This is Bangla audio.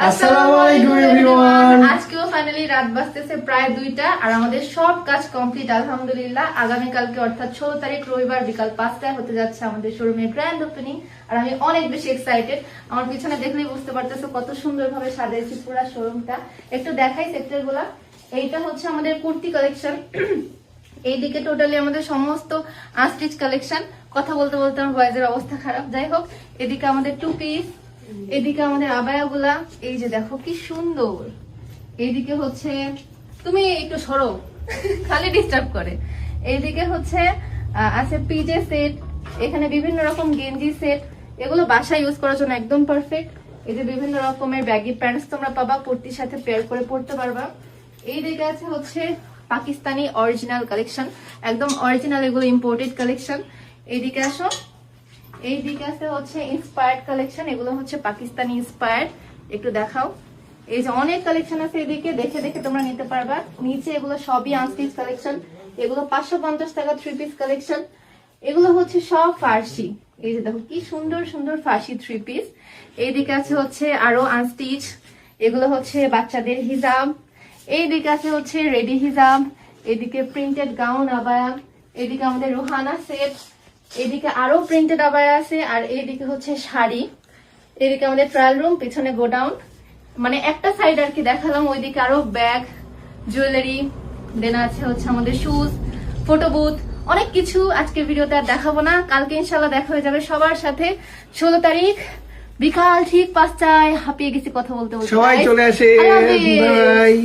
আসসালামু আলাইকুম এভরিওয়ান। আজকেও ফাইনালি রাত বাজতেছে প্রায় 2টা আর আমাদের সব কাজ কমপ্লিট আলহামদুলিল্লাহ। আগামী কালকে অর্থাৎ 16 তারিখ রবিবার বিকাল 5টায় হতে যাচ্ছে আমাদের শোরুমের গ্র্যান্ড ওপেনিং আর আমি অনেক বেশি এক্সাইটেড। আমার পিছনে দেখলেই বুঝতে পারতেছো কত সুন্দরভাবে সাজিয়েছি পুরো শোরুমটা। একটু দেখাই সেক্টরগুলো। এইটা হচ্ছে আমাদের কুর্তি কালেকশন, এইদিকে টোটালি আমাদের সমস্ত আনস্টিচ কালেকশন। কথা বলতে বলতে আমার ভয়েসের অবস্থা খারাপ, যাই হোক। এদিকে আমাদের টু পিস, এদিকে আমাদের আবায়াগুলা, এই যে দেখো কি সুন্দর। এইদিকে হচ্ছে তুমি একটু সরো খালি ডিস্টার্ব করে। এইদিকে হচ্ছে আছে পিজে সেট, এখানে বিভিন্ন রকম গেঞ্জি সেট, এগুলো বাসায় ইউজ করার জন্য একদম পারফেক্ট। এই যে বিভিন্ন রকমের ব্যাগি প্যান্টস তোমরা পাবা, কুর্তির সাথে পেয়ার করে পরতে পারবা। এই দিকে আছে হচ্ছে পাকিস্তানি অরিজিনাল কালেকশন, একদম অরিজিনাল, এগুলো ইম্পোর্টেড কালেকশন। এইদিকে আসো, এই দিকে আছে হচ্ছে ইন্সপায়ার্ড কালেকশন, এগুলো হচ্ছে পাকিস্তানি ইন্সপায়ার্ড। একটু দেখাও, এই যে অনেক কালেকশন আছে এদিকে, দেখে দেখে তোমরা নিতে পারবা। নিচে এগুলো সবই আনস্টিচ কালেকশন, এগুলো 550 টাকা 3 পিস কালেকশন। এগুলো হচ্ছে সব ফার্সি, এই যে দেখো কি সুন্দর সুন্দর ফার্সি 3 পিস। এইদিকে আছে হচ্ছে আরো আনস্টিচ, এগুলো হচ্ছে বাচ্চাদের হিজাব। এইদিকে আছে হচ্ছে রেডি হিজাব, এদিকে প্রিন্টেড গাউন আবায়া, এদিকে আমাদের রুহানা সেট, এদিকে আরো প্রিন্টেড আবায়া আছে, আর এইদিকে হচ্ছে শাড়ি। এদিকে আমাদের ট্রায়াল রুম, পিছনে গোডাউন, মানে একটা সাইড আর কি দেখালাম। ওইদিকে আরো ব্যাগ, জুয়েলারি, দেন আছে হচ্ছে আমাদের শুজ, ফটো বুথ, অনেক কিছু। আজকে ভিডিওতে আর দেখাবো না, কালকে ইনশাল্লাহ দেখা হয়ে যাবে সবার সাথে 16 তারিখ বিকাল ঠিক 5টায়। হাঁপিয়ে গেছি কথা বলতে বলতে। সবাই চলে আসে, আল্লাহ হাফেজ। বাই।